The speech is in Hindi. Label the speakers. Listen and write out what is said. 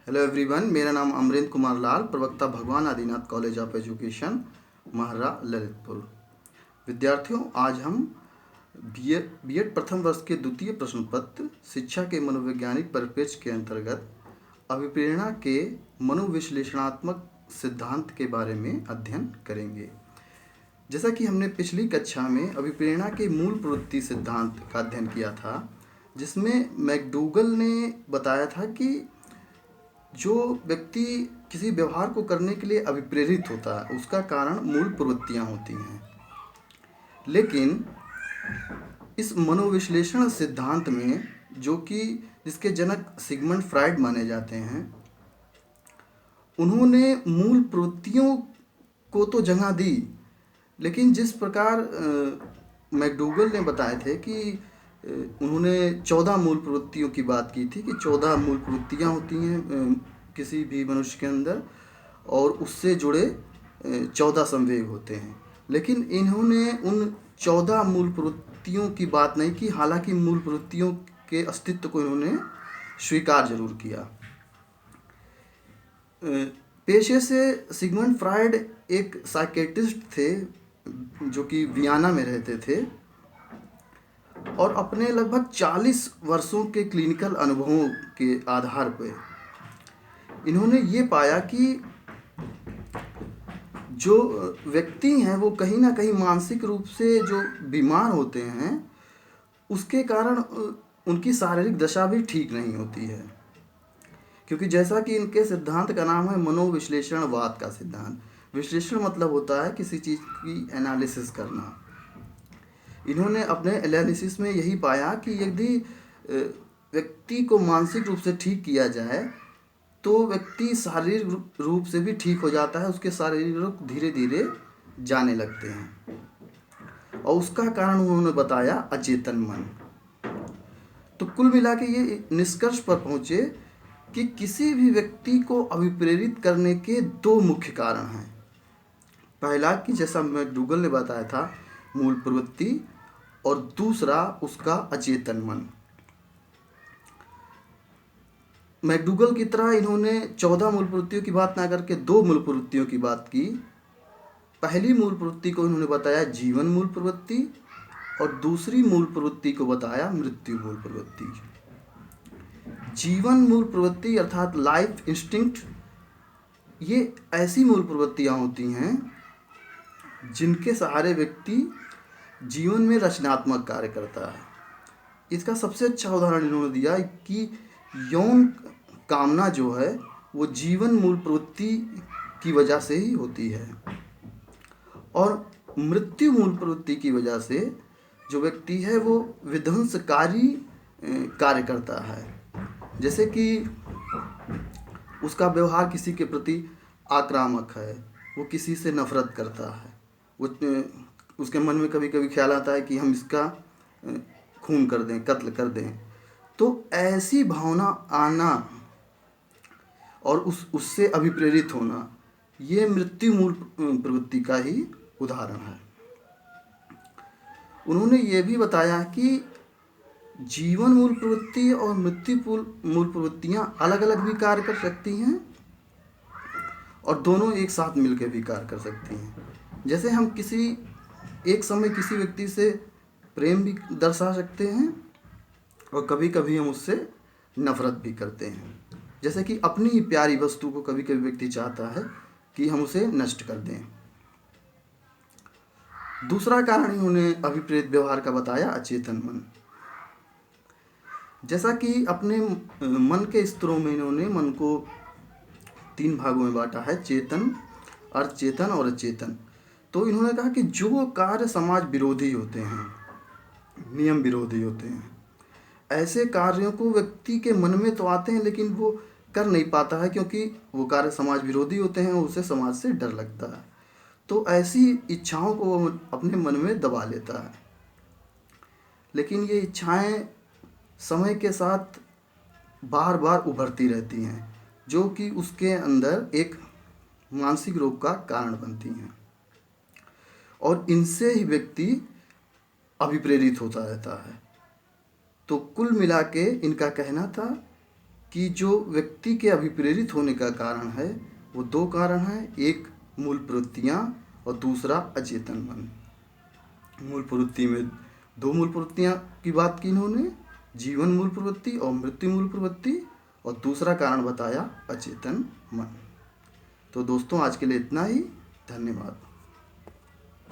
Speaker 1: हेलो एवरीवन, मेरा नाम अमरेंद्र कुमार लाल, प्रवक्ता Bhagwan Adinath college of education, Mahrra, Lalitpur. विद्यार्थियों, आज हम बीएड प्रथम वर्ष के द्वितीय प्रश्न पत्र शिक्षा के मनोवैज्ञानिक परिप्रेक्ष्य के अंतर्गत अभिप्रेरणा के मनोविश्लेषणात्मक सिद्धांत के बारे में अध्ययन करेंगे। जैसा कि हमने पिछली कक्षा में अभिप्रेरणा के मूल प्रवृत्ति सिद्धांत का अध्ययन किया था, जिसमें मैकडूगल ने बताया था कि जो व्यक्ति किसी व्यवहार को करने के लिए अभिप्रेरित होता है उसका कारण मूल प्रवृत्तियां होती हैं। लेकिन इस मनोविश्लेषण सिद्धांत में जिसके जनक सिगमंड फ्राइड माने जाते हैं, उन्होंने मूल प्रवृत्तियों को तो जगह दी, लेकिन जिस प्रकार मैकडूगल ने बताए थे कि उन्होंने 14 मूल प्रवृत्तियों की बात की थी कि 14 मूल प्रवृत्तियाँ होती हैं किसी भी मनुष्य के अंदर, और उससे जुड़े 14 संवेग होते हैं। लेकिन इन्होंने उन 14 मूल प्रवृत्तियों की बात नहीं की, हालांकि मूल प्रवृत्तियों के अस्तित्व को इन्होंने स्वीकार जरूर किया। पेशे से सिगमंड फ्राइड एक साइकेट्रिस्ट थे जो कि वियना में रहते थे, और अपने लगभग 40 वर्षों के क्लिनिकल अनुभवों के आधार पर इन्होंने ये पाया कि जो व्यक्ति हैं वो कहीं ना कहीं मानसिक रूप से जो बीमार होते हैं, उसके कारण उनकी शारीरिक दशा भी ठीक नहीं होती है। क्योंकि जैसा कि इनके सिद्धांत का नाम है मनोविश्लेषणवाद का सिद्धांत। विश्लेषण मतलब होता है किसी चीज़ की एनालिसिस करना। इन्होंने अपने एनालिसिस में यही पाया कि यदि व्यक्ति को मानसिक रूप से ठीक किया जाए तो व्यक्ति शारीरिक रूप से भी ठीक हो जाता है, उसके शारीरिक रूप धीरे धीरे जाने लगते हैं, और उसका कारण उन्होंने बताया अचेतन मन। तो कुल मिला के ये निष्कर्ष पर पहुँचे कि किसी भी व्यक्ति को अभिप्रेरित करने के 2 मुख्य कारण हैं। पहला कि जैसा मैकडूगल ने बताया था मूल प्रवृत्ति, और दूसरा उसका अचेतन मन। मैकडूगल की तरह इन्होंने 14 मूल प्रवृत्तियों की बात ना करके 2 मूल प्रवृत्तियों की बात की। पहली मूल प्रवृत्ति को इन्होंने बताया जीवन मूल प्रवृत्ति, और दूसरी मूल प्रवृत्ति को बताया मृत्यु मूल प्रवृत्ति। जीवन मूल प्रवृत्ति अर्थात लाइफ इंस्टिंक्ट, ये ऐसी मूल प्रवृत्तियाँ होती हैं जिनके सहारे व्यक्ति जीवन में रचनात्मक कार्य करता है। इसका सबसे अच्छा उदाहरण इन्होंने दिया कि यौन कामना जो है वो जीवन मूल प्रवृत्ति की वजह से ही होती है, और मृत्यु मूल प्रवृत्ति की वजह से जो व्यक्ति है वो विध्वंसकारी कार्य करता है। जैसे कि उसका व्यवहार किसी के प्रति आक्रामक है, वो किसी से नफरत करता है, उसके मन में कभी कभी ख्याल आता है कि हम इसका खून कर दें, कत्ल कर दें। तो ऐसी भावना आना और उससे अभिप्रेरित होना, ये मृत्यु मूल प्रवृत्ति का ही उदाहरण है। उन्होंने ये भी बताया कि जीवन मूल प्रवृत्ति और मृत्यु मूल प्रवृत्तियाँ अलग अलग भी कार्य कर सकती हैं, और दोनों एक साथ मिलकर भी कार्य कर सकती हैं। जैसे हम एक समय किसी व्यक्ति से प्रेम भी दर्शा सकते हैं, और कभी कभी हम उससे नफरत भी करते हैं। जैसे कि अपनी ही प्यारी वस्तु को कभी कभी व्यक्ति चाहता है कि हम उसे नष्ट कर दें। दूसरा कारण इन्होंने अभिप्रेत व्यवहार का बताया अचेतन मन। जैसा कि अपने मन के स्तरों में इन्होंने मन को 3 भागों में बांटा है, चेतन, अर्धचेतन और अचेतन। तो इन्होंने कहा कि जो कार्य समाज विरोधी होते हैं, नियम विरोधी होते हैं, ऐसे कार्यों को व्यक्ति के मन में तो आते हैं लेकिन वो कर नहीं पाता है, क्योंकि वो कार्य समाज विरोधी होते हैं, उसे समाज से डर लगता है। तो ऐसी इच्छाओं को वो अपने मन में दबा लेता है। लेकिन ये इच्छाएं समय के साथ बार बार उभरती रहती हैं, जो कि उसके अंदर एक मानसिक रोग का कारण बनती हैं, और इनसे ही व्यक्ति अभिप्रेरित होता रहता है। तो कुल मिला के इनका कहना था कि जो व्यक्ति के अभिप्रेरित होने का कारण है वो दो कारण हैं, एक मूल प्रवृत्तियाँ और दूसरा अचेतन मन। मूल प्रवृत्ति में दो मूल प्रवृत्तियाँ की बात की इन्होंने, जीवन मूल प्रवृत्ति और मृत्यु मूल प्रवृत्ति, और दूसरा कारण बताया अचेतन मन। तो दोस्तों आज के लिए इतना ही, धन्यवाद।